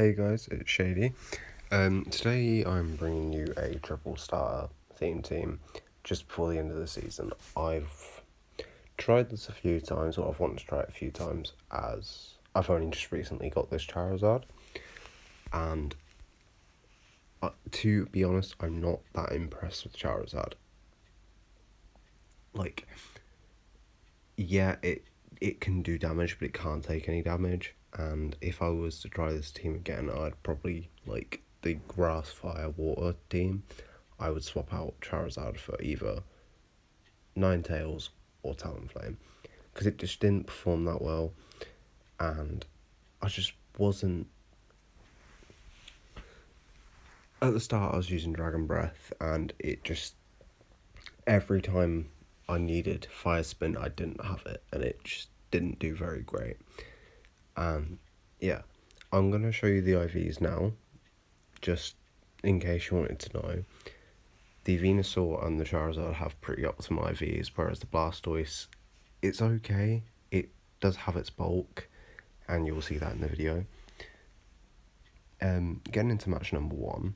Hey guys, it's Shady. Today I'm bringing you a triple star theme team just before the end of the season. I've tried this a few times, or I've wanted to try it a few times, as I've only just recently got this Charizard, and to be honest, I'm not that impressed with Charizard. Like, yeah, it can do damage, but it can't take any damage. And if I was to try this team again, I'd probably like the grass, fire, water team. I would swap out Charizard for either Ninetales or Talonflame, because it just didn't perform that well, and I just wasn't. At the start, I was using Dragon Breath, and it just every time I needed Fire Spin, I didn't have it, and it just didn't do very great. And yeah, I'm going to show you the IVs now, just in case you wanted to know. The Venusaur and the Charizard have pretty optimal IVs, whereas the Blastoise, it's okay. It does have its bulk, and you'll see that in the video. Getting into match number 1,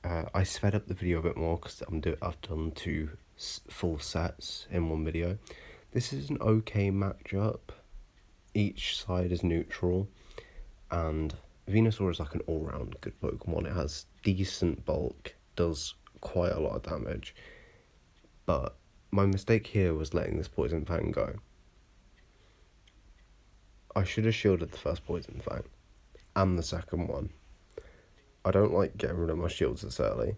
I sped up the video a bit more because I've done 2 full sets in one video. This is an okay matchup. Each side is neutral, and Venusaur is like an all-round good Pokemon. It has decent bulk, does quite a lot of damage, but my mistake here was letting this Poison Fang go. I should have shielded the first Poison Fang, and the second one. I don't like getting rid of my shields this early,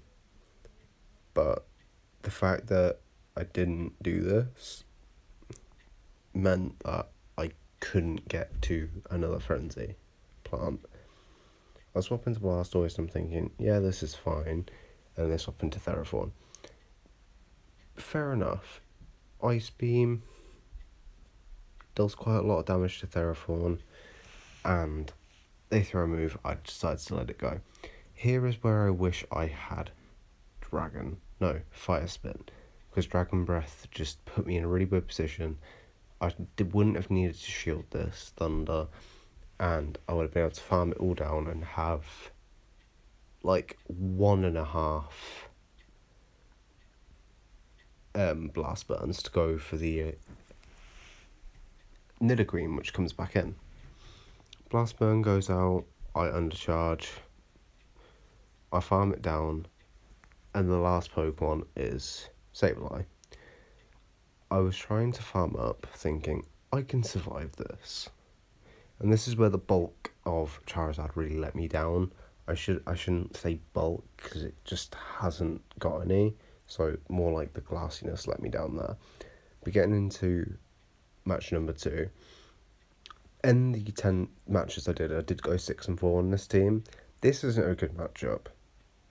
but the fact that I didn't do this meant that I couldn't get to another Frenzy plant. I swap into Blastoise and I'm thinking, yeah, this is fine, and then swap into Theraphorn. Fair enough. Ice Beam does quite a lot of damage to Theraphorn, and they throw a move, I decided to let it go. Here is where I wish I had Fire Spin, because Dragon Breath just put me in a really good position. I wouldn't have needed to shield this Thunder, and I would have been able to farm it all down and have like 1.5 blast burns to go for the Nidoque, which comes back in. Blast burn goes out, I undercharge, I farm it down, and the last Pokemon is Sableye. I was trying to farm up, thinking, I can survive this. And this is where the bulk of Charizard really let me down. I shouldn't say bulk, because it just hasn't got any, so more like the glassiness let me down there. But getting into match number 2, in the 10 matches I did go 6-4 on this team. This isn't a good matchup.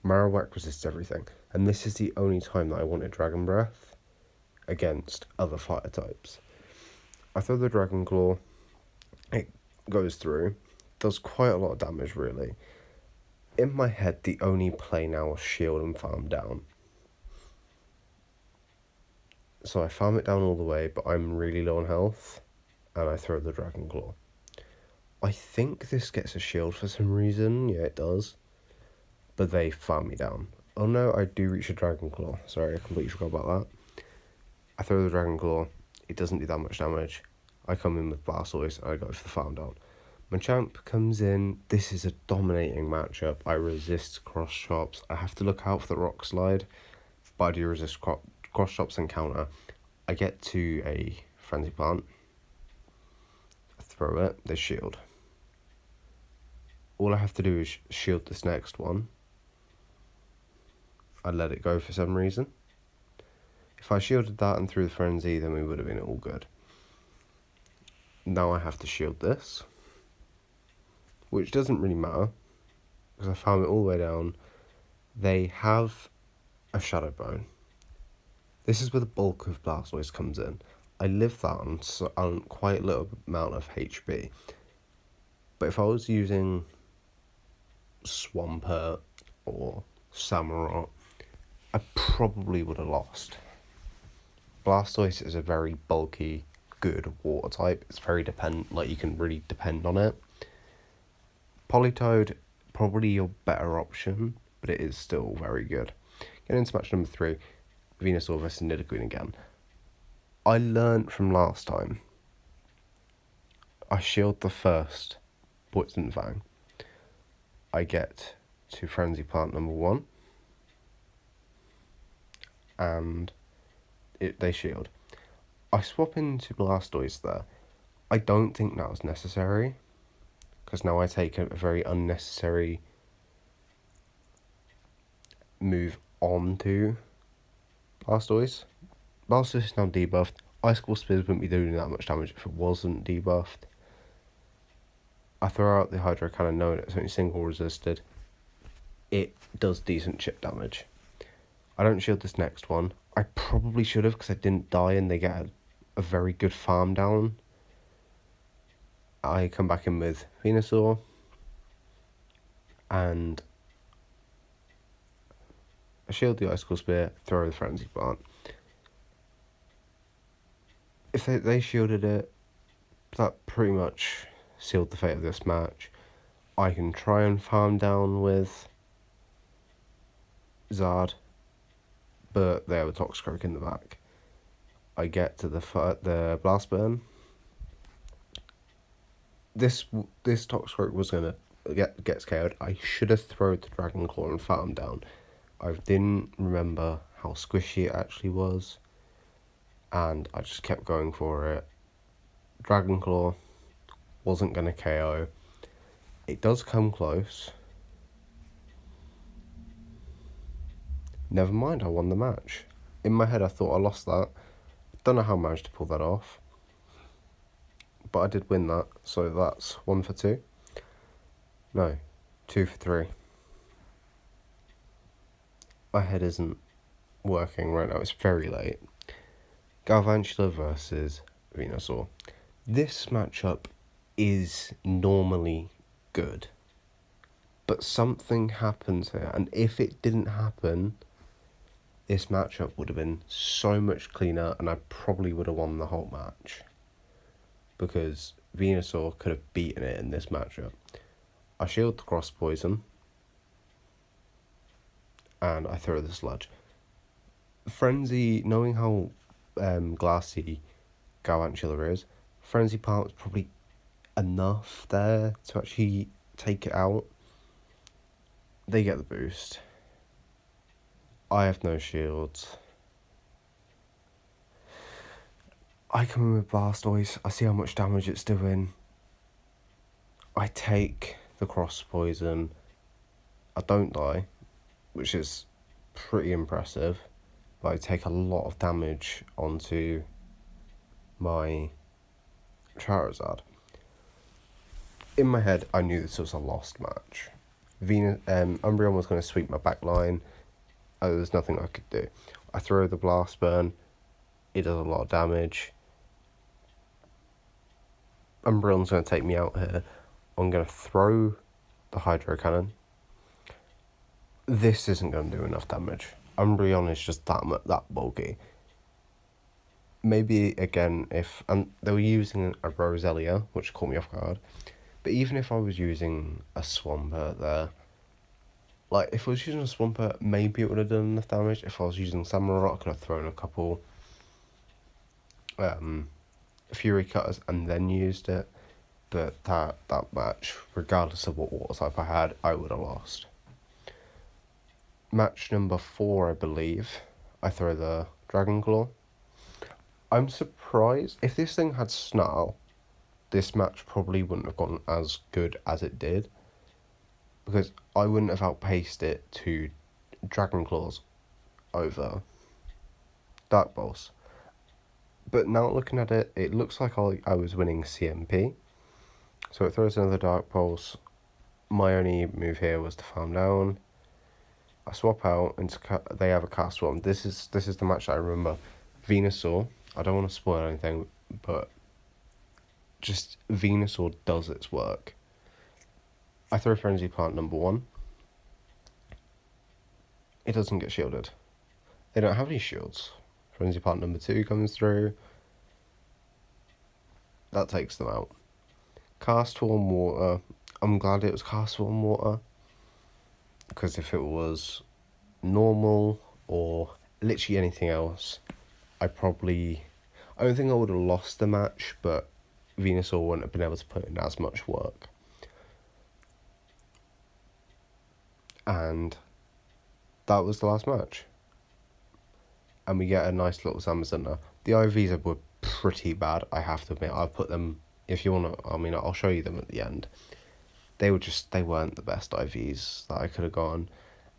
Marowak resists everything, and this is the only time that I wanted Dragon Breath against other fire types. I throw the Dragon Claw, it goes through, does quite a lot of damage really. In my head, the only play now is shield and farm down. So I farm it down all the way, but I'm really low on health, and I throw the Dragon Claw. I think this gets a shield for some reason, yeah it does, but they farm me down. Oh no, I do reach a Dragon Claw, sorry, I completely forgot about that. I throw the Dragon Claw, it doesn't do that much damage. I come in with Blastoise and I go for the farm down. Machamp comes in, this is a dominating matchup. I resist cross chops, I have to look out for the rock slide, but I do resist cross chops and counter. I get to a Frenzy Plant, I throw it, they shield. All I have to do is shield this next one. I let it go for some reason. If I shielded that and threw the Frenzy, then we would have been all good. Now I have to shield this, which doesn't really matter, because I farm it all the way down. They have a Shadow Bone. This is where the bulk of Blastoise comes in. I live that on quite a little amount of HP. But if I was using Swampert or Samurott, I probably would have lost. Blastoise is a very bulky, good water type. It's very you can really depend on it. Politoed, probably your better option, but it is still very good. Getting into match number 3, Venusaur versus Nidoque again. I learnt from last time. I shield the first Poison Fang. I get to Frenzy Plant number 1. And they shield. I swap into Blastoise there. I don't think that was necessary, because now I take a very unnecessary move on to Blastoise. Blastoise is now debuffed. Ice Cold Spears wouldn't be doing that much damage if it wasn't debuffed. I throw out the Hydro Cannon knowing it's only single resisted. It does decent chip damage. I don't shield this next one. I probably should have, because I didn't die and they get a very good farm down. I come back in with Venusaur. And I shield the Icicle Spear, throw the Frenzy Plant. If they shielded it, that pretty much sealed the fate of this match. I can try and farm down with Zard, but they have a Toxicroak in the back. I get to the Blast Burn. This Toxicroak was gonna gets KO'd. I should have thrown the Dragon Claw and farm down. I didn't remember how squishy it actually was, and I just kept going for it. Dragon Claw wasn't gonna KO. It does come close. Never mind, I won the match. In my head, I thought I lost that. Don't know how I managed to pull that off, but I did win that, so that's 1 for 2. No, 2 for 3. My head isn't working right now, it's very late. Garvantula versus Venusaur. This matchup is normally good, but something happens here, and if it didn't happen, this matchup would have been so much cleaner, and I probably would have won the whole match, because Venusaur could have beaten it in this matchup. I shield the Cross Poison, and I throw the Sludge. Frenzy, knowing how glassy Garvantula is, Frenzy Plant was probably enough there to actually take it out. They get the boost. I have no shields. I come in with Blastoise. I see how much damage it's doing. I take the Cross Poison. I don't die, which is pretty impressive. But I take a lot of damage onto my Charizard. In my head, I knew this was a lost match. Umbreon was going to sweep my back line. There's nothing I could do. I throw the Blast Burn. It does a lot of damage. Umbreon's going to take me out here. I'm going to throw the Hydro Cannon. This isn't going to do enough damage. Umbreon is just that bulky. Maybe, again, if they were using a Roselia, which caught me off guard. But even if I was using a Swampert there, like, if I was using a Swampert, maybe it would have done enough damage. If I was using Samurott, I could have thrown a couple Fury Cutters and then used it. But that match, regardless of what water type I had, I would have lost. Match number 4, I believe, I throw the Dragon Claw. I'm surprised. If this thing had Snarl, this match probably wouldn't have gone as good as it did, because I wouldn't have outpaced it to Dragon Claws over Dark Pulse. But now looking at it, it looks like I was winning CMP. So it throws another Dark Pulse. My only move here was to farm down. I swap out into they have a Cast Swarm. This is the match that I remember. Venusaur. I don't want to spoil anything, but just Venusaur does its work. I throw Frenzy Plant number 1. It doesn't get shielded. They don't have any shields. Frenzy Plant number 2 comes through. That takes them out. Cast Warm Water. I'm glad it was castle and water, because if it was normal or literally anything else, I don't think I would have lost the match, but Venusaur wouldn't have been able to put in as much work. And that was the last match. And we get a nice little Zamazenta. The IVs were pretty bad, I have to admit. I've put them, if you want to, I'll show you them at the end. They weren't the best IVs that I could have gone.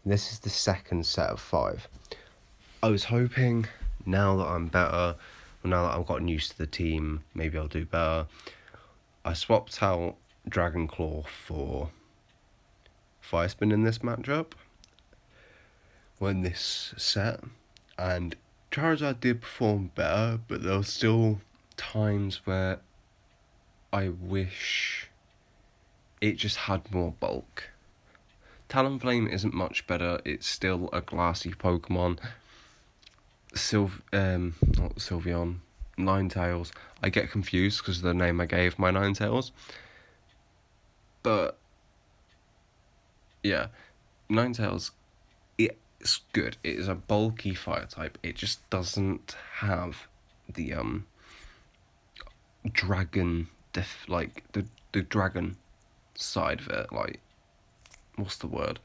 And this is the second set of 5. I was hoping, now that I'm better, now that I've gotten used to the team, maybe I'll do better. I swapped out Dragon Claw for Fire Spin in this matchup, when this set, and Charizard did perform better, but there were still times where I wish it just had more bulk. Talonflame isn't much better, it's still a glassy Pokemon. Not Sylveon, Ninetales. I get confused because of the name I gave my Ninetales. But yeah, Ninetales, it's good. It is a bulky fire type. It just doesn't have the dragon the dragon side of it. Like, what's the word?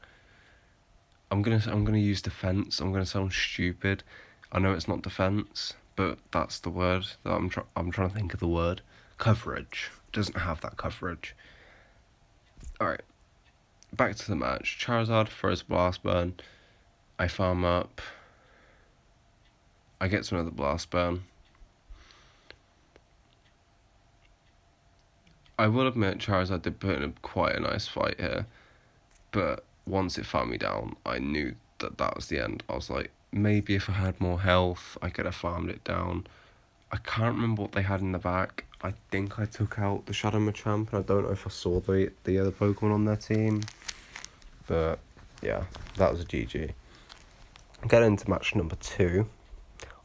I'm gonna use defense. I'm gonna sound stupid. I know it's not defense, but that's the word that I'm trying to think of the word. Coverage. Doesn't have that coverage. Alright. Back to the match. Charizard throws Blast Burn. I farm up. I get to another Blast Burn. I will admit Charizard did put in quite a nice fight here, but once it farmed me down, I knew that was the end. I was like, maybe if I had more health, I could have farmed it down. I can't remember what they had in the back. I think I took out the Shadow Machamp, and I don't know if I saw the other Pokemon on their team. But yeah, that was a GG. Getting into match number 2.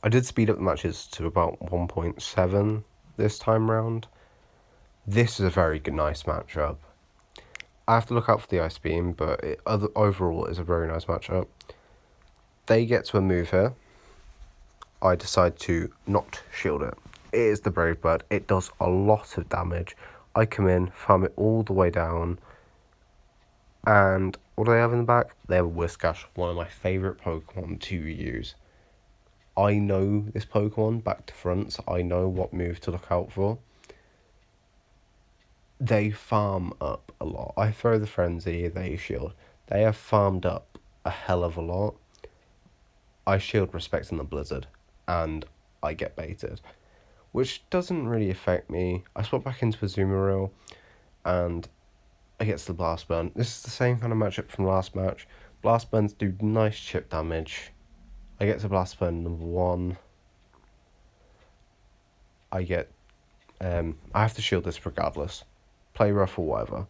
I did speed up the matches to about 1.7 this time round. This is a very good, nice matchup. I have to look out for the Ice Beam, but overall it is a very nice matchup. They get to a move here. I decide to not shield it. It is the Brave Bird. It does a lot of damage. I come in, farm it all the way down. And what do they have in the back? They have a Whiscash, one of my favourite Pokemon to use. I know this Pokemon back to front, so I know what move to look out for. They farm up a lot. I throw the Frenzy, they shield. They have farmed up a hell of a lot. I shield respecting the Blizzard, and I get baited, which doesn't really affect me. I swap back into a Azumarill, and I get to the Blast Burn. This is the same kind of matchup from last match. Blast Burns do nice chip damage. I get to Blast Burn number 1. I have to shield this regardless. Play rough or whatever.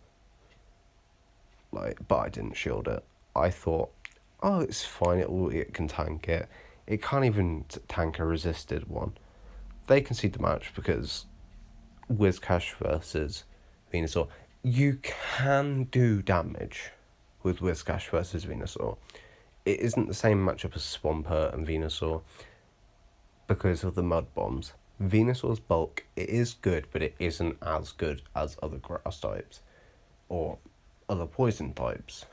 But I didn't shield it. I thought, oh, it's fine, it can tank it. It can't even tank a resisted one. They concede the match because Whiscash versus Venusaur. You can do damage with Whiscash versus Venusaur. It isn't the same matchup as Swampert and Venusaur because of the Mud Bombs. Venusaur's bulk, it is good, but it isn't as good as other grass types or other poison types.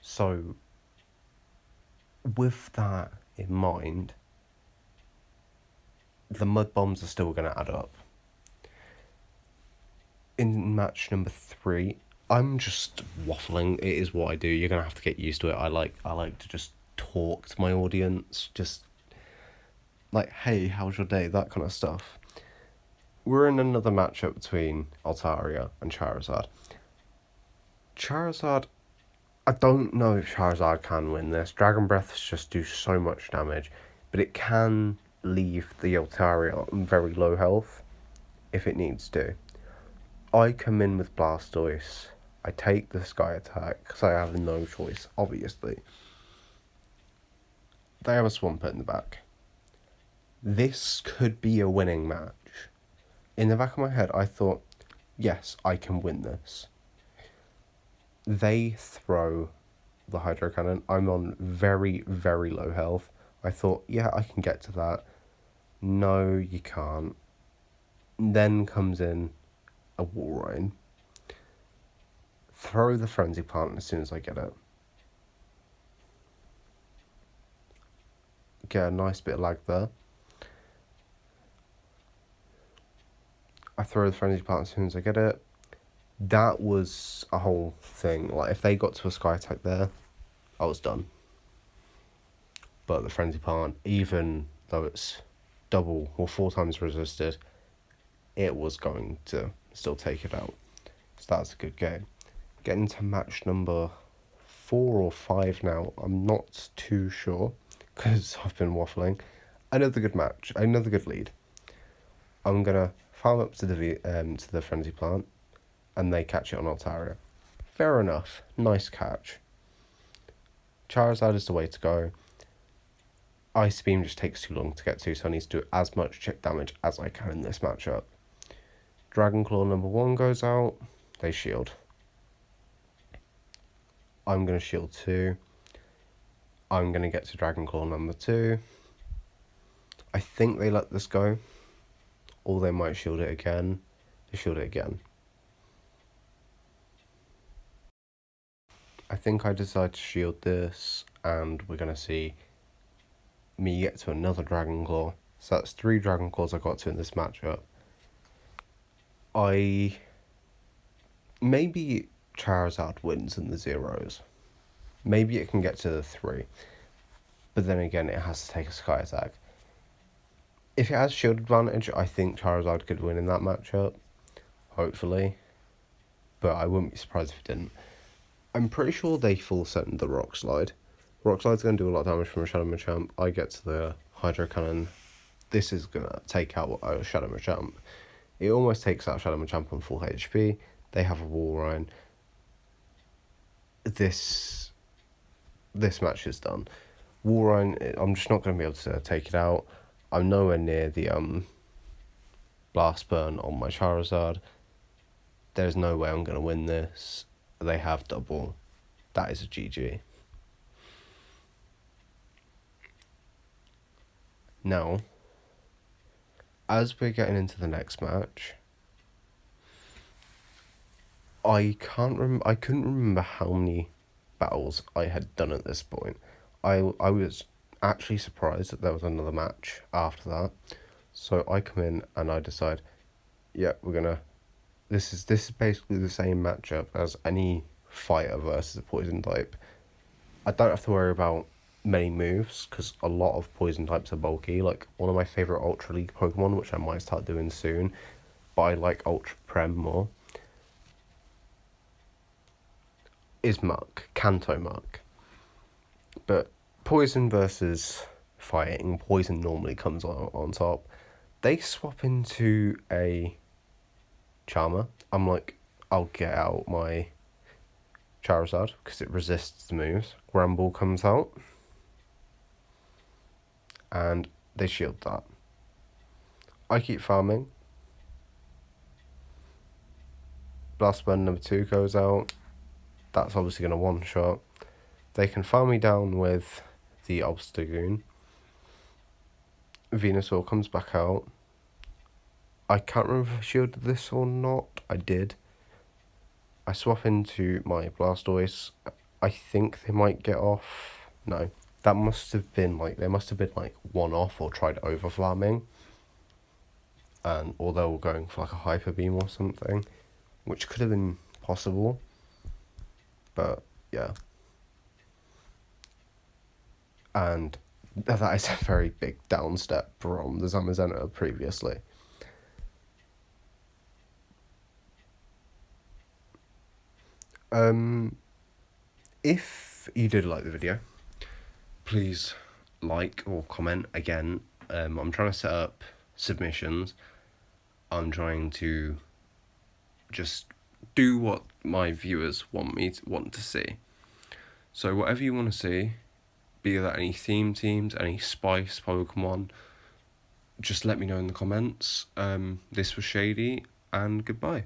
So, with that in mind, the Mud Bombs are still going to add up. In match number 3, I'm just waffling. It is what I do. You're going to have to get used to it. I like to just talk to my audience, just like, hey, how's your day? That kind of stuff. We're in another matchup between Altaria and Charizard. Charizard, I don't know if Charizard can win this. Dragon Breaths just do so much damage, but it can leave the Altaria on very low health if it needs to. I come in with Blastoise. I take the Sky Attack because I have no choice, obviously. They have a Swampert in the back. This could be a winning match. In the back of my head, I thought, yes, I can win this. They throw the hydro cannon. I'm on very, very low health. I thought, yeah, I can get to that. No, you can't. Then comes in a Walrein. Throw the Frenzy Plant as soon as I get it. Get a nice bit of lag there. I throw the Frenzy Plant as soon as I get it. That was a whole thing. Like, if they got to a Sky Attack there, I was done. But the Frenzy Plant, even though it's double or 4 times resisted, it was going to still take it out. So that's a good game. Getting to match number 4 or 5 now. I'm not too sure because I've been waffling. Another good match, another good lead. I'm gonna farm up to the Frenzy Plant, and they catch it on Altaria. Fair enough, nice catch. Charizard is the way to go. Ice Beam just takes too long to get to, so I need to do as much chip damage as I can in this matchup. Dragon Claw number 1 goes out, they shield. I'm going to shield 2. I'm going to get to Dragon Claw number 2. I think they let this go, or they might shield it again. They shield it again. I think I decide to shield this, and we're going to see me get to another Dragon Claw. So that's 3 Dragon Claws I got to in this matchup. Maybe Charizard wins in the zeros. Maybe it can get to the 3. But then again, it has to take a Sky Attack. If it has shield advantage, I think Charizard could win in that matchup. Hopefully. But I wouldn't be surprised if it didn't. I'm pretty sure they full send the Rock Slide. Rock Slide's going to do a lot of damage from a Shadow Machamp. I get to the Hydro Cannon. This is going to take out a Shadow Machamp. It almost takes out Shadow Machamp on full HP. They have a Walrein. This match is done. Walrein, I'm just not going to be able to take it out. I'm nowhere near the Blast Burn on my Charizard. There's no way I'm going to win this. They have double. That is a GG. Now, as we're getting into the next match, I couldn't remember how many battles I had done at this point. I was actually surprised that there was another match after that. So I come in and I decide, yeah, this is basically the same matchup as any fighter versus a poison type. I don't have to worry about many moves because a lot of poison types are bulky. Like, one of my favourite Ultra League Pokemon, which I might start doing soon, but I like Ultra Prem more, is Muck, Kanto Muck. But poison versus fighting, poison normally comes on top. They swap into a Charmer. I'm like, I'll get out my Charizard because it resists the moves. Granbull comes out, and they shield that. I keep farming. Blast Burn number 2 goes out. That's obviously going to one-shot. They can farm me down with the Obstagoon. Venusaur comes back out. I can't remember if I shielded this or not. I did. I swap into my Blastoise. I think they might get off. No. That must have been they must have been one off or tried over farming. Or they were going for a Hyper Beam or something, which could have been possible. But yeah. And that is a very big downstep from the Zamazenta previously. If you did like the video, please like or comment. Again, I'm trying to set up submissions. I'm trying to just do what my viewers want to see. So whatever you want to see, be that any theme teams, any spice Pokemon, just let me know in the comments. This was Shady, and goodbye.